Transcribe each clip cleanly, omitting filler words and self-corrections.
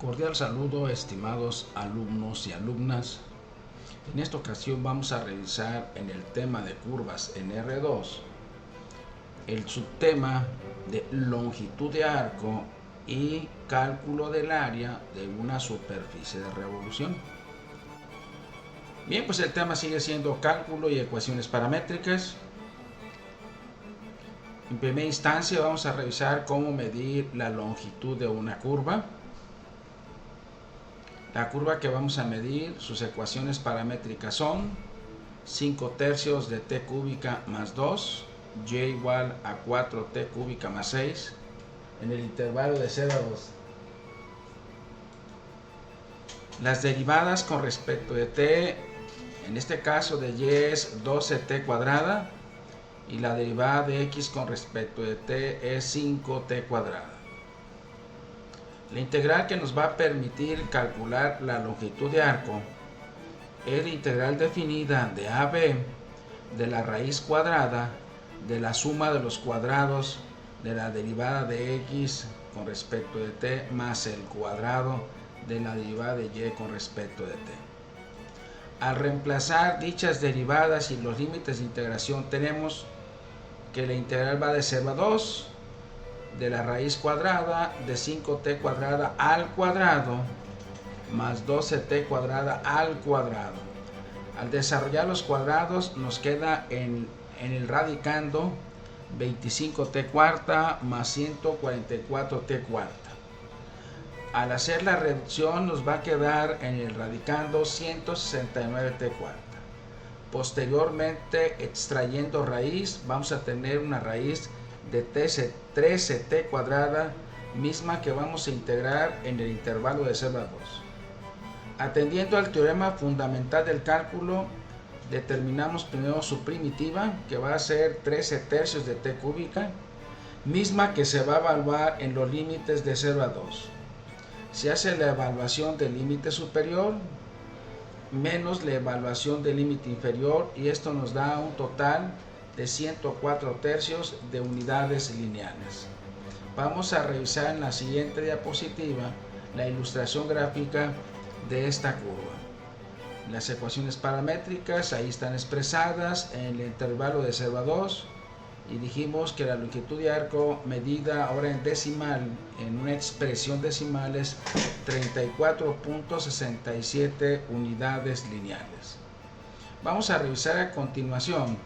Cordial saludo, estimados alumnos y alumnas. En esta ocasión vamos a revisar en el tema de curvas en R2 el subtema de longitud de arco y cálculo del área de una superficie de revolución. Bien, pues el tema sigue siendo cálculo y ecuaciones paramétricas. En primera instancia vamos a revisar cómo medir la longitud de una curva. La curva que vamos a medir, sus ecuaciones paramétricas son 5/3 de t cúbica más 2, y igual a 4t cúbica más 6, en el intervalo de 0 a 2. Las derivadas con respecto de t, en este caso de y es 12t cuadrada, y la derivada de x con respecto de t es 5t cuadrada. La integral que nos va a permitir calcular la longitud de arco es la integral definida de AB de la raíz cuadrada de la suma de los cuadrados de la derivada de x con respecto de t más el cuadrado de la derivada de y con respecto de t. Al reemplazar dichas derivadas y los límites de integración, tenemos que la integral va de 0 a 2 de la raíz cuadrada de 5t cuadrada al cuadrado más 12t cuadrada al cuadrado. Al desarrollar los cuadrados nos queda en el radicando 25t cuarta más 144t cuarta. Al hacer la reducción nos va a quedar en el radicando 169t cuarta. Posteriormente, extrayendo raíz, vamos a tener una raíz de 13t cuadrada, misma que vamos a integrar en el intervalo de 0 a 2. Atendiendo al teorema fundamental del cálculo, determinamos primero su primitiva, que va a ser 13/3 de t cúbica, misma que se va a evaluar en los límites de 0 a 2. Se hace la evaluación del límite superior menos la evaluación del límite inferior, y esto nos da un total de 104/3 de unidades lineales. Vamos a revisar en la siguiente diapositiva la ilustración gráfica de esta curva. Las ecuaciones paramétricas ahí están expresadas en el intervalo de 0 a 2, y dijimos que la longitud de arco medida ahora en decimal, en una expresión decimal, es 34.67 unidades lineales. Vamos a revisar a continuación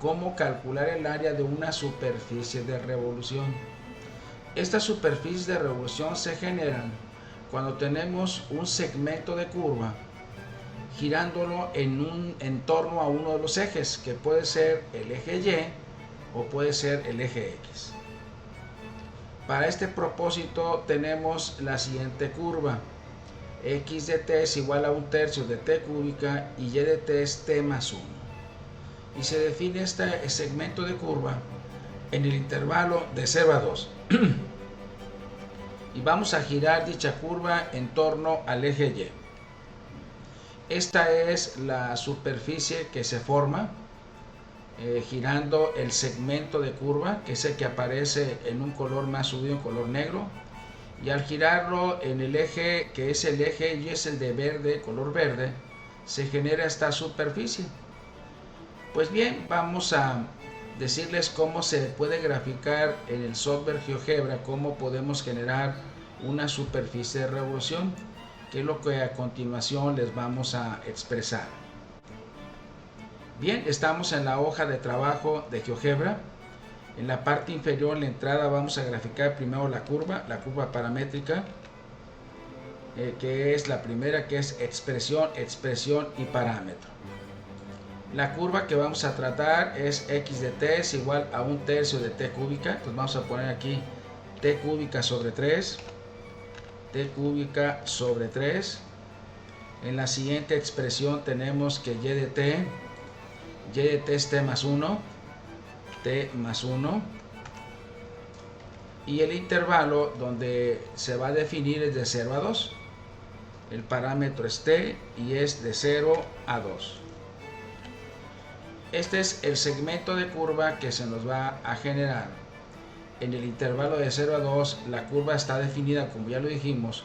cómo calcular el área de una superficie de revolución. Estas superficies de revolución se generan cuando tenemos un segmento de curva girándolo en torno a uno de los ejes, que puede ser el eje Y o puede ser el eje X. Para este propósito tenemos la siguiente curva: x de t es igual a 1/3 de t cúbica y y de t es t más 1. Y se define este segmento de curva en el intervalo de 0 a 2. Y vamos a girar dicha curva en torno al eje Y. Esta es la superficie que se forma girando el segmento de curva, que es el que aparece en un color más subido, en color negro. Y al girarlo en el eje, que es el eje Y, es el de verde, color verde, se genera esta superficie. Pues bien, vamos a decirles cómo se puede graficar en el software GeoGebra, cómo podemos generar una superficie de revolución, que es lo que a continuación les vamos a expresar. Bien, estamos en la hoja de trabajo de GeoGebra. En la parte inferior, en la entrada, vamos a graficar primero la curva paramétrica, que es la primera, que es expresión y parámetro. La curva que vamos a tratar es x de t es igual a 1/3 de t cúbica. Entonces vamos a poner aquí t cúbica sobre 3, t cúbica sobre 3. En la siguiente expresión tenemos que y de t es t más 1, y el intervalo donde se va a definir es de 0 a 2. El parámetro es t y es de 0 a 2. Este es el segmento de curva que se nos va a generar. En el intervalo de 0 a 2, la curva está definida, como ya lo dijimos,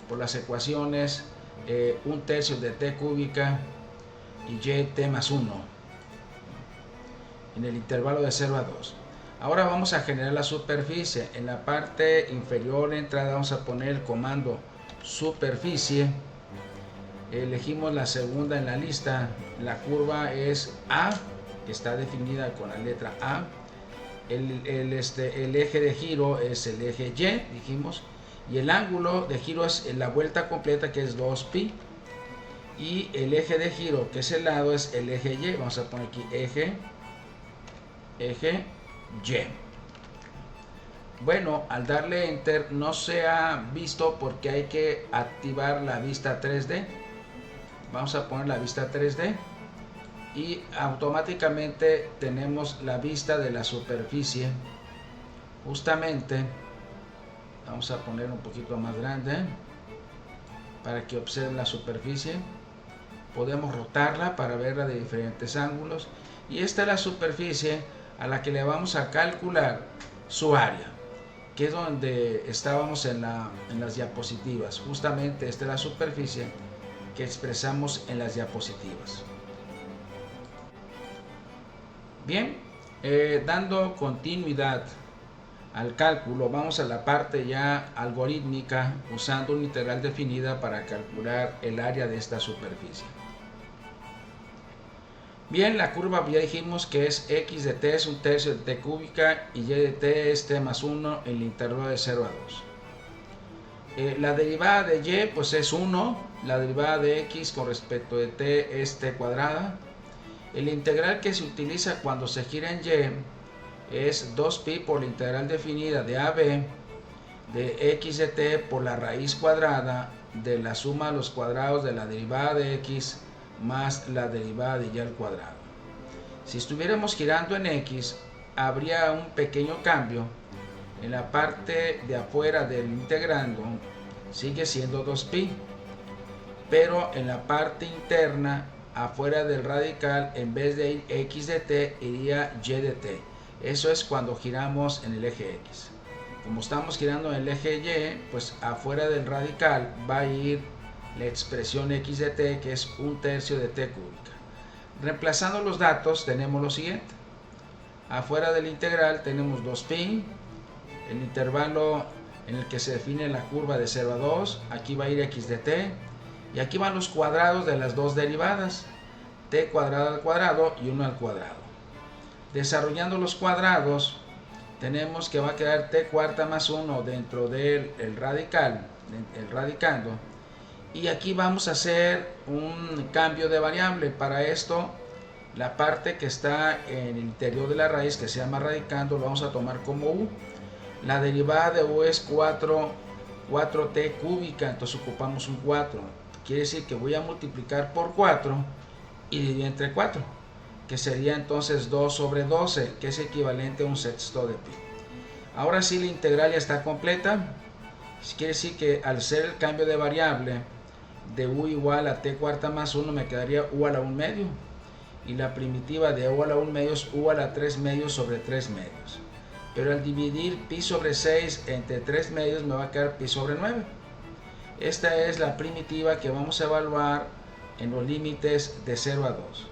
por las ecuaciones 1/3 de t cúbica y y t más 1 en el intervalo de 0 a 2. Ahora vamos a generar la superficie. En la parte inferior de entrada vamos a poner el comando superficie. Elegimos la segunda en la lista. La curva es A, que está definida con la letra A. El eje de giro es el eje Y, dijimos. Y el ángulo de giro es la vuelta completa, que es 2pi. Y el eje de giro, que es el lado, es el eje Y. Vamos a poner aquí eje Y. Bueno, al darle enter no se ha visto porque hay que activar la vista 3D. Vamos a poner la vista 3D y automáticamente tenemos la vista de la superficie. Justamente vamos a poner un poquito más grande para que observen la superficie. Podemos rotarla para verla de diferentes ángulos, y esta es la superficie a la que le vamos a calcular su área, que es donde estábamos en las diapositivas. Justamente esta es la superficie que expresamos en las diapositivas. Bien, dando continuidad al cálculo, vamos a la parte ya algorítmica, usando una integral definida para calcular el área de esta superficie. Bien, la curva ya dijimos que es x de t es 1/3 de t cúbica y y de t es t más 1 en el intervalo de 0 a 2. La derivada de y pues es 1, la derivada de x con respecto de t es t cuadrada. El integral que se utiliza cuando se gira en y es 2pi por la integral definida de AB de x de t por la raíz cuadrada de la suma de los cuadrados de la derivada de x más la derivada de y al cuadrado. Si estuviéramos girando en x, habría un pequeño cambio. En la parte de afuera del integrando sigue siendo 2pi, pero en la parte interna, afuera del radical, en vez de ir x de t, iría y de t. Eso es cuando giramos en el eje x. Como estamos girando en el eje y, pues afuera del radical va a ir la expresión x de t, que es 1/3 de t cúbica. Reemplazando los datos tenemos lo siguiente. Afuera del integral tenemos 2pi, el intervalo en el que se define la curva de 0 a 2, aquí va a ir x de t, y aquí van los cuadrados de las dos derivadas, t cuadrado al cuadrado y 1 al cuadrado. Desarrollando los cuadrados, tenemos que va a quedar t cuarta más 1 dentro del radical, el radicando, y aquí vamos a hacer un cambio de variable. Para esto, la parte que está en el interior de la raíz, que se llama radicando, lo vamos a tomar como u. La derivada de u es 4t cúbica, entonces ocupamos un 4. Quiere decir que voy a multiplicar por 4 y dividir entre 4, que sería entonces 2 sobre 12, que es equivalente a 1/6 de pi. Ahora sí, la integral ya está completa. Quiere decir que al ser el cambio de variable de u igual a t cuarta más 1, me quedaría u a la 1 medio, y la primitiva de u a la 1 medio es u a la 3 medios sobre 3 medios. Pero al dividir pi sobre 6 entre 3 medios me va a quedar pi sobre 9. Esta es la primitiva que vamos a evaluar en los límites de 0 a 2.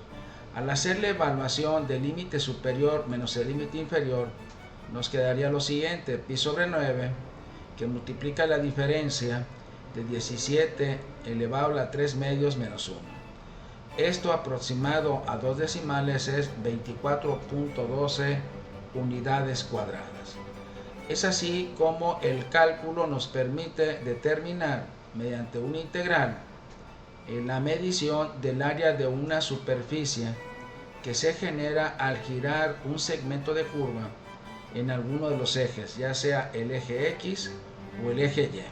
Al hacer la evaluación del límite superior menos el límite inferior, nos quedaría lo siguiente: pi sobre 9, que multiplica la diferencia de 17 elevado a la 3 medios menos 1. Esto aproximado a 2 decimales es 24.12 unidades cuadradas. Es así como el cálculo nos permite determinar mediante una integral la medición del área de una superficie que se genera al girar un segmento de curva en alguno de los ejes, ya sea el eje X o el eje Y.